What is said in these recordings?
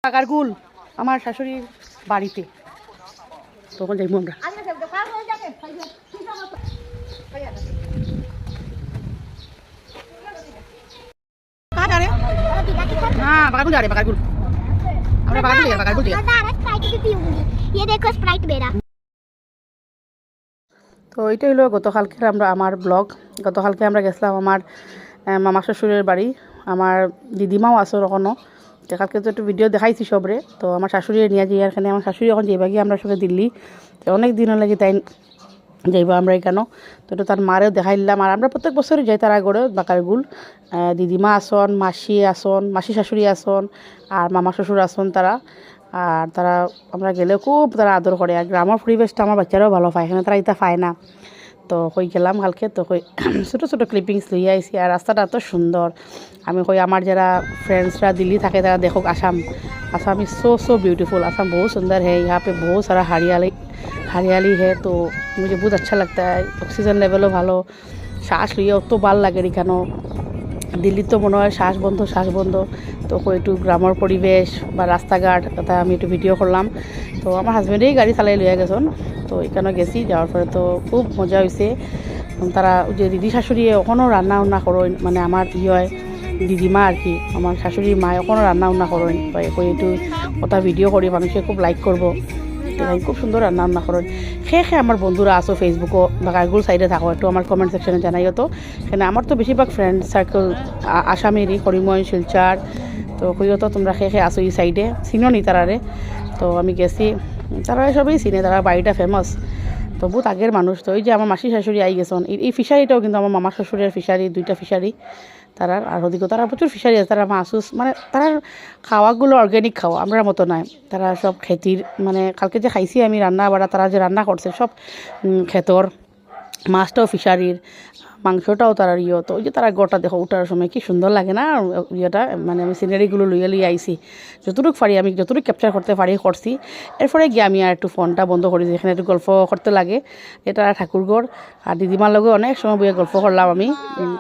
কাকারগুল আমার শাশুড়ির বাড়িতে তখন যাইব আমরা। हाँ बागारगुल जा रहे हैं बागारगुल আমরা বাগারগুল থেকে ये देखो स्प्राइट मेरा। তো এইটাই হলো গতকালকে আমার ব্লগ। গতকালকে আমরা গেছিলাম আমার মামা শ্বশুরের বাড়ি। আমার দিদিমাও আসো এখনও। কালকে তো একটু ভিডিও দেখাইছি সবরে। তো আমার শাশুড়ি নিয়ে যাই এখানে। আমার শাশুড়ি এখন যাইবা গিয়ে আমরা সঙ্গে দিল্লি অনেক দিন লাগে তাই যাইবা আমরা এখানেও। তো এটা তার মারেও দেখাইলাম। আর আমরা প্রত্যেক বছরই যাই তারা করে বাকারগুল। দিদিমা আসন, মাসি আসন, মাসি শাশুড়ি আসন, আর মামা শ্বশুর আসন তারা। আর তারা আমরা গেলেও খুব তারা আদর করে। আর গ্রামের পরিবেশটা আমার বাচ্চারাও ভালো পায়, এখানে তারা এটা পায় না। তো কই গেলাম কালকে, তো কই ছোটো ছোটো ক্লিপিংস লইয়া আইসি। আর রাস্তাটা এত সুন্দর। আমি কই আমার যারা फ्रेंड्सরা दिल्ली থাকে তারা দেখো Assam is so beautiful. Assam बहुत सुंदर है। यहाँ पे बहुत सारा हरियाली है। तो मुझे बहुत अच्छा लगता है। ऑक्सीजन लेवलও ভালো, শ্বাস লইয়া অত ভাল লাগে এখানেও। দিল্লির তো মনে হয় শ্বাস বন্ধ। তো একটু গ্রামের পরিবেশ বা রাস্তাঘাট কথা আমি একটু ভিডিও করলাম। তো আমার হাজব্যান্ডেই গাড়ি চালাই লইয়া গেছেন। তো এখানে গেছি, যাওয়ার পরে তো খুব মজা হয়েছে। তারা যে দিদি শাশুড়ি ওখানেও রান্না বান্না করেন, মানে আমার হয় দিদিমা আর কি, আমার শাশুড়ির মা ওখানেও রান্না বান্না করেন। তো একটু কথা ভিডিও করি, মানুষে খুব লাইক করবো। খুব সুন্দর রান্না বান্না করেন। খেয়ে আমার বন্ধুরা আসো ফেসবুকও বা গারগুল সাইডে থাকো, একটু আমার কমেন্ট সেকশনে জানাইও। তো এখানে আমার তো বেশিরভাগ ফ্রেন্ড সার্কেল আসামেরই, করিমগঞ্জ, শিলচর। তো কইও তো তোমরা খেয়ে আসো এই সাইডে, চিনো নি তারারে। তো আমি গেছি, তারা সবই চিনে, তারা বাড়িটা ফেমাস। তো বহুত আগের মানুষ। তো এই যে আমার মাসি শাশুড়ি আই গেছেন। এই ফিশারিটাও কিন্তু আমার মামা শ্বশুরের ফিশারি, 2টা ফিশারি তারার। আর ওদিকেও তারা প্রচুর ফিশারি আছে। তারা মাছুস, মানে তারার খাওয়াগুলো অর্গ্যানিক খাওয়া, আমরা মতো নয়। তারা সব খেতির, মানে কালকে যে খাইছি আমি রান্না বাড়া, তারা যে রান্না করছে সব ক্ষেতর। মাছটাও ফিশারির, মাংসটাও তারা তো ওই যে তারা গোটা দেখো ওঠার সময় কি সুন্দর লাগে না ইয়েটা। মানে আমি সিনারিগুলো লইয়া আইছি, যতটুকু পারি আমি যতটুকু ক্যাপচার করতে পারি করছি। এরপরে গিয়ে আমি আর একটু ফোনটা বন্ধ করি, যেখানে একটু গল্প করতে লাগে। এটা ঠাকুরগড়। আর দিদিমার লগে অনেক সময় বইয়ে গল্প করলাম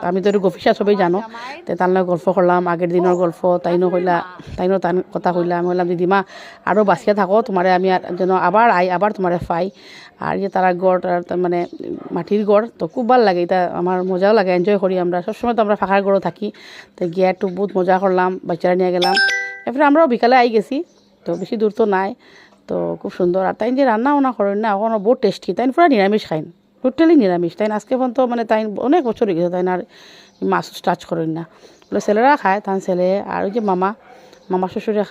আমি তো একটু গফিসা সবই জানো। তো তার লগে গল্প করলাম, আগের দিনের গল্প। তাইনও তার কথা কইলাম। আমি বললাম দিদিমা আরও বাঁচিয়ে থাকো, তোমারে আমি যেন আবার তোমারে পাই। আর যে তারা গড়, মানে মাটির গড়, তো খুব ভালো লাগে। এটা আমার মজাও লাগে, এনজয় করি আমরা সবসময়। তো আমরা ফাঁকার গড়ও থাকি। তো গিয়ে একটু বহুত মজা করলাম, বাচ্চারা নিয়ে গেলাম। এরপরে আমরাও বিকালে আই গেছি। তো বেশি দূর তো নাই। তো খুব সুন্দর। আর তাই যে রান্না বান্না করেন না, ওখানে বহুত টেস্টি। তাই পুরো নিরামিষ খাইন, টোটালি নিরামিষ। তাই আজকে পর্যন্ত, মানে তাই অনেক বছর হয়ে গেছে তাই আর মাছ টাচ করেন না। বলে ছেলেরা খায়, তাই ছেলে আর ওই যে মামা শ্বশুরে